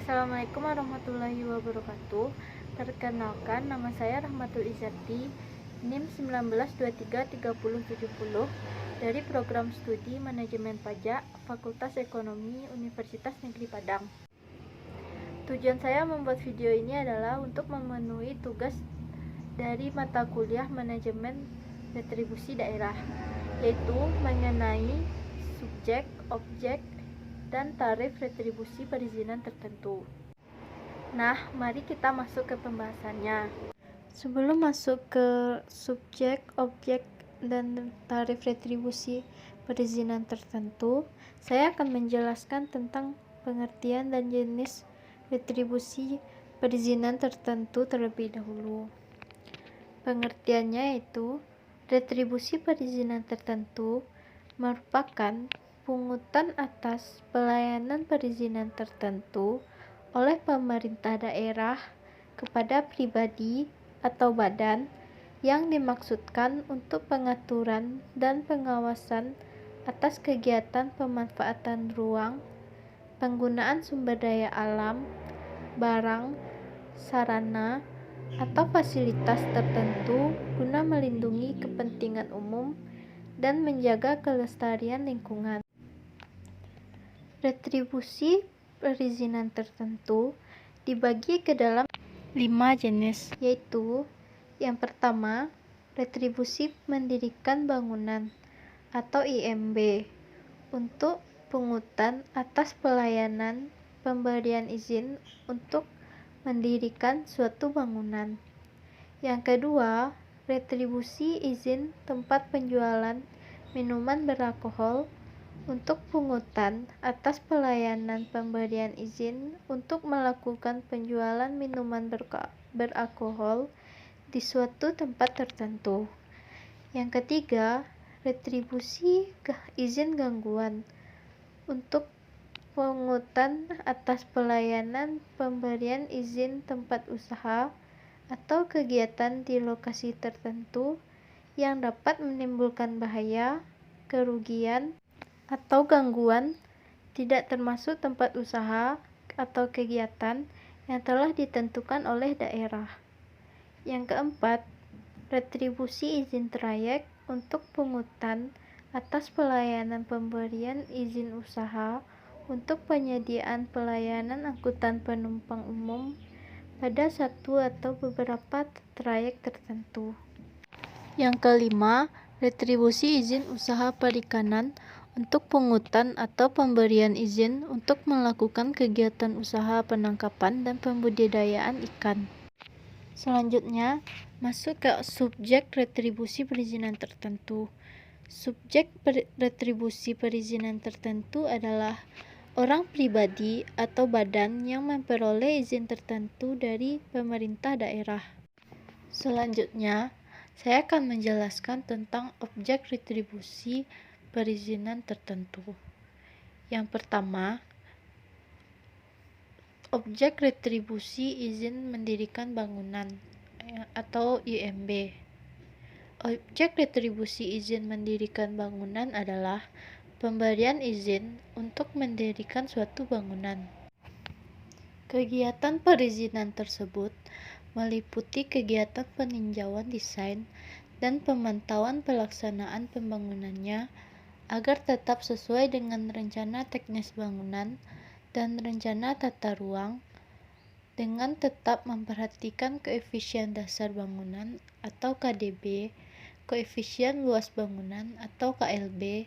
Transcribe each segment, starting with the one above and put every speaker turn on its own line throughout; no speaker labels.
Assalamualaikum warahmatullahi wabarakatuh. Perkenalkan, nama saya Rahmatul Izati, NIM 19233070 dari Program Studi Manajemen Pajak Fakultas Ekonomi Universitas Negeri Padang. Tujuan saya membuat video ini adalah untuk memenuhi tugas dari mata kuliah Manajemen Retribusi Daerah, yaitu mengenai subjek, objek, dan tarif retribusi perizinan tertentu. Nah, mari kita masuk ke pembahasannya. Sebelum masuk ke subjek, objek, dan tarif retribusi perizinan tertentu, saya akan menjelaskan tentang pengertian dan jenis retribusi perizinan tertentu terlebih dahulu. Pengertiannya yaitu, retribusi perizinan tertentu merupakan pungutan atas pelayanan perizinan tertentu oleh pemerintah daerah kepada pribadi atau badan yang dimaksudkan untuk pengaturan dan pengawasan atas kegiatan pemanfaatan ruang, penggunaan sumber daya alam, barang, sarana, atau fasilitas tertentu guna melindungi kepentingan umum dan menjaga kelestarian lingkungan. Retribusi perizinan tertentu dibagi ke dalam 5 jenis, yaitu yang pertama, retribusi mendirikan bangunan atau IMB untuk pungutan atas pelayanan pemberian izin untuk mendirikan suatu bangunan. Yang kedua, retribusi izin tempat penjualan minuman beralkohol untuk pungutan atas pelayanan pemberian izin untuk melakukan penjualan minuman beralkohol di suatu tempat tertentu. Yang ketiga, retribusi izin gangguan untuk pungutan atas pelayanan pemberian izin tempat usaha atau kegiatan di lokasi tertentu yang dapat menimbulkan bahaya, kerugian, atau gangguan, tidak termasuk tempat usaha atau kegiatan yang telah ditentukan oleh daerah. Yang keempat, retribusi izin trayek untuk pungutan atas pelayanan pemberian izin usaha untuk penyediaan pelayanan angkutan penumpang umum pada satu atau beberapa trayek tertentu. Yang kelima, retribusi izin usaha perikanan untuk pungutan atau pemberian izin untuk melakukan kegiatan usaha penangkapan dan pembudidayaan ikan. Selanjutnya, masuk ke subjek retribusi perizinan tertentu. Subjek retribusi perizinan tertentu adalah orang pribadi atau badan yang memperoleh izin tertentu dari pemerintah daerah. Selanjutnya, saya akan menjelaskan tentang objek retribusi perizinan tertentu. Yang pertama, objek retribusi izin mendirikan bangunan atau IMB. Objek retribusi izin mendirikan bangunan adalah pemberian izin untuk mendirikan suatu bangunan. Kegiatan perizinan tersebut meliputi kegiatan peninjauan desain dan pemantauan pelaksanaan pembangunannya agar tetap sesuai dengan rencana teknis bangunan dan rencana tata ruang, dengan tetap memperhatikan koefisien dasar bangunan atau KDB, koefisien luas bangunan atau KLB,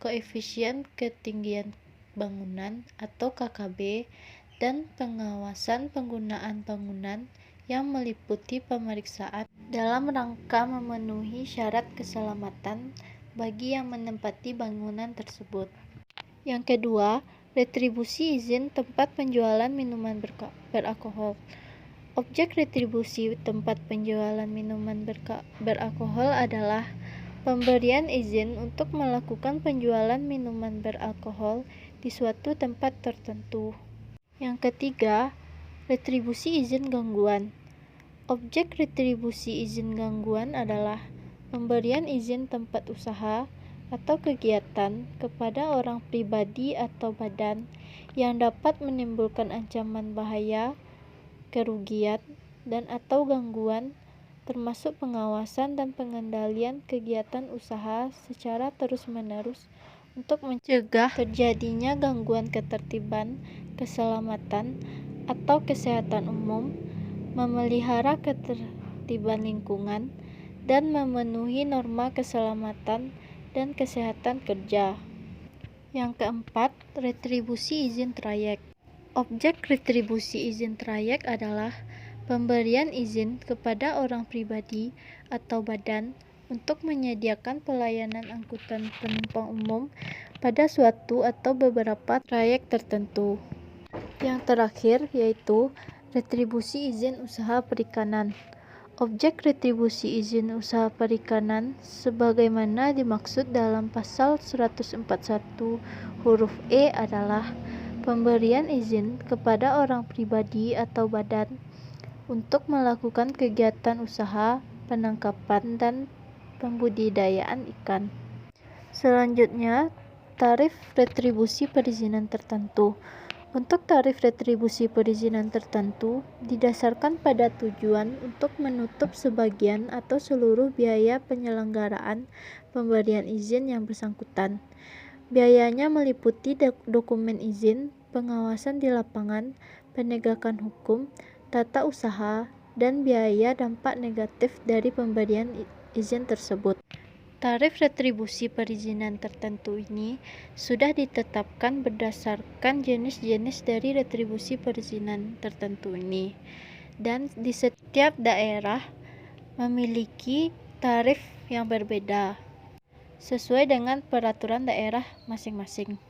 koefisien ketinggian bangunan atau KKB, dan pengawasan penggunaan bangunan yang meliputi pemeriksaan dalam rangka memenuhi syarat keselamatan bagi yang menempati bangunan tersebut. Yang kedua, retribusi izin tempat penjualan minuman beralkohol. Objek retribusi tempat penjualan minuman beralkohol adalah pemberian izin untuk melakukan penjualan minuman beralkohol di suatu tempat tertentu. Yang ketiga, retribusi izin gangguan. Objek retribusi izin gangguan adalah pemberian izin tempat usaha atau kegiatan kepada orang pribadi atau badan yang dapat menimbulkan ancaman bahaya, kerugian, dan atau gangguan, termasuk pengawasan dan pengendalian kegiatan usaha secara terus-menerus untuk mencegah terjadinya gangguan ketertiban, keselamatan, atau kesehatan umum, memelihara ketertiban lingkungan, dan memenuhi norma keselamatan dan kesehatan kerja. Yang keempat, retribusi izin trayek. Objek retribusi izin trayek adalah pemberian izin kepada orang pribadi atau badan untuk menyediakan pelayanan angkutan penumpang umum pada suatu atau beberapa trayek tertentu. Yang terakhir yaitu retribusi izin usaha perikanan. Objek retribusi izin usaha perikanan sebagaimana dimaksud dalam pasal 141 huruf E adalah pemberian izin kepada orang pribadi atau badan untuk melakukan kegiatan usaha penangkapan dan pembudidayaan ikan. Selanjutnya, tarif retribusi perizinan tertentu. Untuk tarif retribusi perizinan tertentu didasarkan pada tujuan untuk menutup sebagian atau seluruh biaya penyelenggaraan pemberian izin yang bersangkutan. Biayanya meliputi dokumen izin, pengawasan di lapangan, penegakan hukum, tata usaha, dan biaya dampak negatif dari pemberian izin tersebut. Tarif retribusi perizinan tertentu ini sudah ditetapkan berdasarkan jenis-jenis dari retribusi perizinan tertentu ini, dan di setiap daerah memiliki tarif yang berbeda sesuai dengan peraturan daerah masing-masing.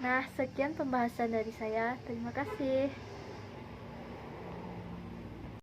Nah, sekian pembahasan dari saya. Terima kasih.